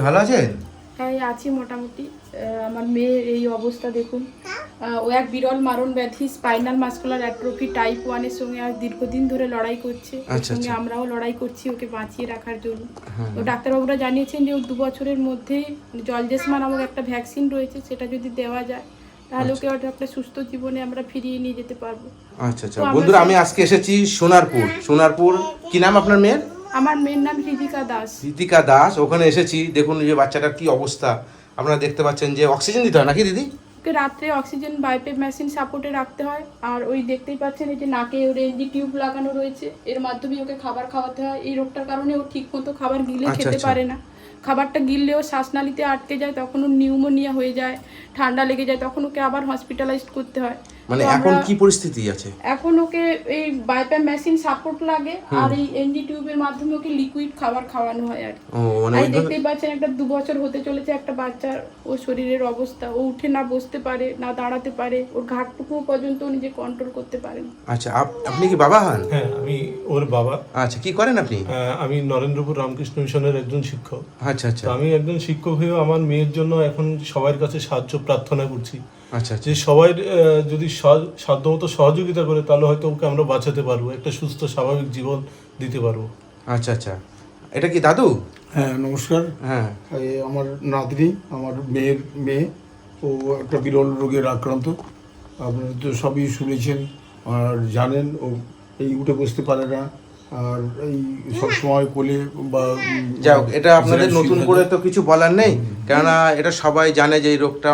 ভালো আছেন? হ্যাঁ আছি মোটামুটি। আমার মেয়ের এই অবস্থা দেখুন। ও এক বিরল মারণ ব্যাধি স্পাইনাল মাসকুলার অ্যাট্রফি টাইপ 1 এর সঙ্গে আর দীর্ঘদিন ধরে লড়াই করছে। এর সঙ্গে আমরাও লড়াই করছি ওকে বাঁচিয়ে রাখার জন্য। তো ডাক্তারবাবুরা জানিয়েছেন যে ও 2 বছরের মধ্যেই জলজেসমা নামক একটা ভ্যাকসিন রয়েছে, সেটা যদি দেওয়া যায় তাহলে ওকে একটা সুস্থ জীবনে আমরা ফিরিয়ে নিয়ে যেতে পারবো। আচ্ছা আচ্ছা বন্ধুরা, আমি আজকে এসেছি সোনারপুর। কি নাম আপনার মেয়ের? আমার মেয়ের নাম হৃদিকা দাস। হৃদিকা দাস, ওখানে এসেছি। দেখুন যে বাচ্চাটার কি অবস্থা আপনারা দেখতে পাচ্ছেন, যে অক্সিজেন দিতে হয় নাকি দিদি? ওকে রাত্রে অক্সিজেন বাইপেপ মেশিন সাপোর্টে রাখতে হয়। আর ওই দেখতেই পাচ্ছেন এই যে নাকে ওর এনজি টিউব লাগানো রয়েছে, এর মাধ্যমে ওকে খাবার খাওয়াতে হয়। এই রোগটার কারণে ও ঠিক মতো খাবার গিলে খেতে পারে না। খাবারটা গিললেও শ্বাসনালীতে আটকে যায়, তখন ওর নিউমোনিয়া হয়ে যায়, ঠান্ডা লেগে যায়, তখন ওকে আবার হসপিটালাইজড করতে হয়। মানে এখন কি পরিস্থিতি আছে? এখন ওকে এই বাইপ্যাপ মেশিন সাপোর্ট লাগে আর এই এনজি টিউবের মাধ্যমে ওকে লিকুইড খাবার খাওয়ানো হয়। আর এই দেখতেই পাচ্ছেন একটা 2 বছর হতে চলেছে একটা বাচ্চার ও শরীরের অবস্থা। ও উঠে না বসতে পারে, না দাঁড়াতে পারে, ওর ঘাটটুকু পর্যন্ত নিজে কন্ট্রোল করতে পারে না। আচ্ছা, আপনি কি বাবা হন? হ্যাঁ, আমি ওর বাবা। আচ্ছা, কি করেন আপনি? আমি নরেন্দ্রপুর রামকৃষ্ণ মিশনের একজন শিক্ষক। আচ্ছা আচ্ছা। আমি একজন শিক্ষক হয়েও আমার মেয়ের জন্য এখন সবার কাছে সাহায্য প্রার্থনা করছি। আচ্ছা, যে সবাই যদি সাধ্যমতো সহযোগিতা করে তাহলে হয়তো ওকে আমরা বাঁচাতে পারবো, একটা সুস্থ স্বাভাবিক জীবন দিতে পারবো। আচ্ছা আচ্ছা। এটা কি দাদু? হ্যাঁ নমস্কার। হ্যাঁ, আমার নাতনি, আমার মেয়ের মেয়ে। ও একটা বিরল রোগের আক্রান্ত। আপনারা তো সবই শুনেছেন আর জানেন। ও এই উঠে বসতে পারে না, আর এই সবসময় কোলে বা যাক, এটা আপনাদের নতুন করে তো কিছু বলার নেই, কেননা এটা সবাই জানে যে এই রোগটা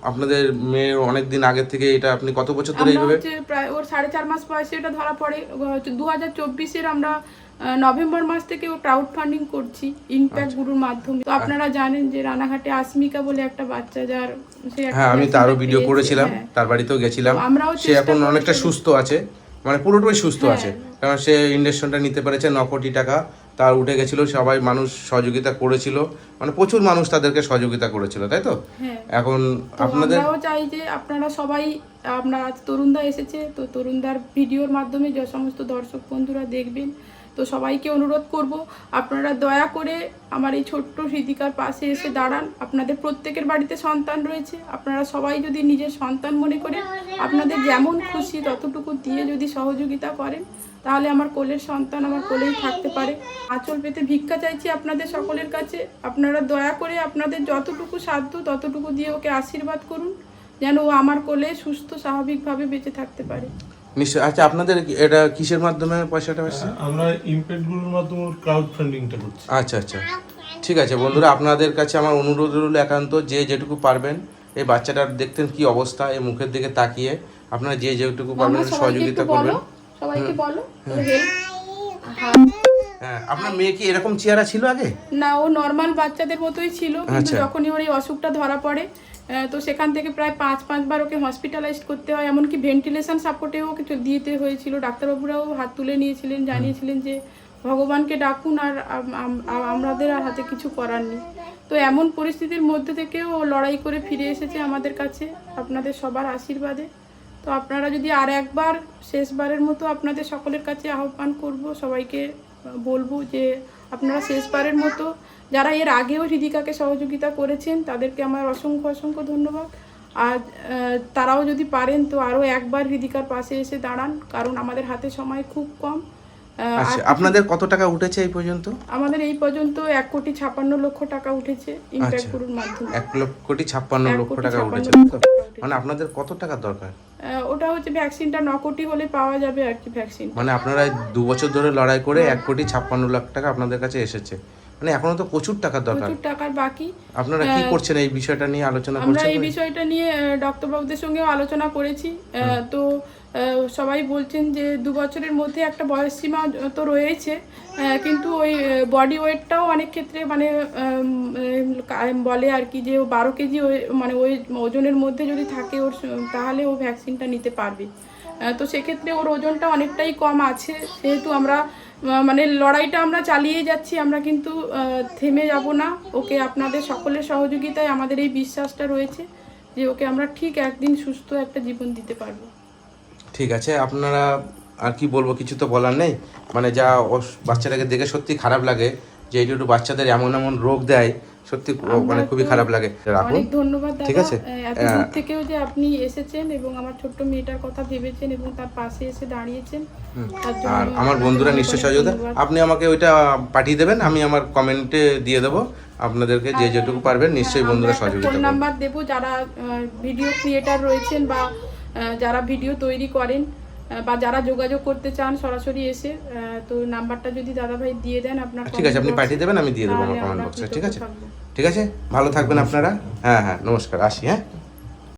আপনাদের মেয়ের অনেক দিন আগে থেকে। এটা আপনি কত বছর ধরে এইভাবে? প্রায় ওর 4.5 মাস বয়সে এটা ধরা পড়ে। 2024-এর আমরা নভেম্বর মাস থেকে ও ক্রাউড ফান্ডিং করছি ইমপ্যাক্ট গুরুর মাধ্যমে। তো আপনারা জানেন যে রানাঘাটে আসমিকা বলে একটা বাচ্চা, যার হ্যাঁ, আমি তারও ভিডিও করেছিলাম, তার বাড়িতেও গেছিলাম। সে এখন অনেকটা সুস্থ আছে, মানে পুরোটাই সুস্থ আছে, কারণ সে ইনজেকশনটা নিতে পেরেছে। 9 কোটি টাকা তার উঠে গেছিল, সবাই মানুষ সহযোগিতা করেছিল, মানে প্রচুর মানুষ তাদেরকে সহযোগিতা করেছিল, তাই তো? এখন আপনাদের আমরাও চাই যে আপনারা সবাই, আমরা আজ তরুণদা এসেছে, তো তরুণদার ভিডিওর মাধ্যমে যে সমস্ত দর্শক বন্ধুরা দেখবেন, তো সবাইকে অনুরোধ করব আপনারা দয়া করে আমার এই ছোট্ট হৃদিকার পাশে এসে দাঁড়ান। আপনাদের প্রত্যেকের বাড়িতে সন্তান রয়েছে, আপনারা সবাই যদি নিজের সন্তান মনে করে আপনাদের যেমন খুশি ততটুকু দিয়ে যদি সহযোগিতা করেন, তাহলে আমার কোলের সন্তান আমার কোলেই থাকতে পারে। আঁচল পেতে ভিক্ষা চাইছি আপনাদের সকলের কাছে, আপনারা দয়া করে আপনাদের যতটুকু সাধ্য ততটুকু দিয়ে ওকে আশীর্বাদ করুন, যেন ও আমার কোলে সুস্থ স্বাভাবিকভাবে বেঁচে থাকতে পারে। নিশ্চয়। আচ্ছা, আপনাদের এটা কিসের মাধ্যমে পয়সাটা আসছে? আমরা ইমপ্যাক্ট গ্রুপের মাধ্যমে ক্রাউড ফান্ডিংটা করছি। আচ্ছা আচ্ছা, ঠিক আছে বন্ধুরা, আপনাদের কাছে আমার অনুরোধ রইল একান্ত, যে যেটুকু পারবেন এই বাচ্চাটার দেখতেন কি অবস্থা, এই মুখের দিকে তাকিয়ে আপনারা যে যেটুকু পারবেন সহযোগিতা করবেন। সবাইকে বলো। হ্যাঁ, আপনার মেয়ে কি এরকম চেহারা ছিল আগে? না, ও নর্মাল বাচ্চাদের মতোই ছিল, কিন্তু যখনই ওর এই অসুখটা ধরা পড়ে তো সেখান থেকে প্রায় 5 বার ওকে হসপিটালাইজড করতে হয়, এমনকি ভেন্টিলেশন সাপোর্টেও ওকে দিতে হয়েছিল। ডাক্তারবাবুরাও হাত তুলে নিয়েছিলেন, জানিয়েছিলেন যে ভগবানকে ডাকুন, আর আমাদের আর হাতে কিছু করার নেই। তো এমন পরিস্থিতির মধ্যে থেকেও ও লড়াই করে ফিরে এসেছে আমাদের কাছে আপনাদের সবার আশীর্বাদে। তো আপনারা যদি আর একবার শেষবারের মতো আপনাদের সকলের কাছে আহ্বান করব, সবাইকে বলবো যে আপনারা শেষবারের মতো, যারা এর আগেও হৃদিকাকে সহযোগিতা করেছেন তাদেরকে আমার অসংখ্য অসংখ্য ধন্যবাদ। আর তারাও যদি পারেন তো আরও একবার হৃদিকার পাশে এসে দাঁড়ান, কারণ আমাদের হাতে সময় খুব কম। আচ্ছা, আপনাদের কত টাকা উঠেছে এই পর্যন্ত? আমাদের এই পর্যন্ত 1,56,00,000 টাকা উঠেছে ইমপ্যাক্ট গুরুর মাধ্যমে। 1,56,00,000 টাকা উঠেছে। মানে আপনাদের কত টাকা দরকার? ওটা হচ্ছে ভ্যাকসিনটা 9 কোটি হলে পাওয়া যাবে আর কি ভ্যাকসিন। মানে আপনারা 2 বছর ধরে লড়াই করে 1,56,00,000 টাকা আপনাদের কাছে এসেছে, মানে এখনো তো প্রচুর টাকার দরকার। প্রচুর টাকার বাকি। আপনারা কি করছেন এই বিষয়টা নিয়ে আলোচনা করছেন? আমরা এই বিষয়টা নিয়ে ডক্টরবাবুদের সঙ্গেও আলোচনা করেছি। তো সবাই বলছেন যে 2 বছরের মধ্যে একটা বয়স সীমা তো রয়েছে, কিন্তু ওই বডি ওয়েটটাও অনেক ক্ষেত্রে মানে বলে আর কি, যে 12 কেজি মানে ওই ওজনের মধ্যে যদি থাকে ওর, তাহলে ও ভ্যাকসিনটা নিতে পারবে। তো সেক্ষেত্রে ওর ওজনটা অনেকটাই কম আছে, সেহেতু আমরা মানে লড়াইটা আমরা চালিয়ে যাচ্ছি, আমরা কিন্তু থেমে যাব না। ওকে আপনাদের সকলের সহযোগিতায় আমাদের এই বিশ্বাসটা রয়েছে যে ওকে আমরা ঠিক একদিন সুস্থ একটা জীবন দিতে পারবো। ঠিক আছে, আপনারা আর কি বলবো, কিছু তো বলার নেই। মানে যা বাচ্চাটাকে দেখে সত্যি খারাপ লাগে যে একটু বাচ্চাদের এমন এমন রোগ দেয়, সত্যি মানে খুবই খারাপ লাগে। রাখুন, অনেক ধন্যবাদ দাদা, ঠিক আছে? এত দূর থেকেও যে আপনি এসেছেন এবং আমার ছোট্ট মেয়েটার কথা ভেবেছেন এবং তার পাশে এসে দাঁড়িয়েছেন, তার জন্য আর আমার বন্ধুরা নিশ্চয় সহযোগিতা, আপনি আমাকে ওইটা পাঠিয়ে দেবেন, আমি আমার কমেন্টে দিয়ে দেবো আপনাদেরকে, যে যেটুকু পারবেন নিশ্চয়ই বন্ধুরা সহযোগিতা ফোন করবেন। নাম্বার দেবো, যারা ভিডিও ক্রিয়েটার রয়েছেন বা যারা ভিডিও তৈরি করেন বা যারা যোগাযোগ করতে চান সরাসরি এসে, তো নাম্বারটা যদি দাদা ভাই দিয়ে দেন আপনার ঠিক আছে, আপনি পাঠিয়ে দেবেন, আমি দিয়ে দেবো আমার কমেন্ট বক্সে। ঠিক আছে, ঠিক আছে, ভালো থাকবেন আপনারা। হ্যাঁ হ্যাঁ, নমস্কার, আসি। হ্যাঁ।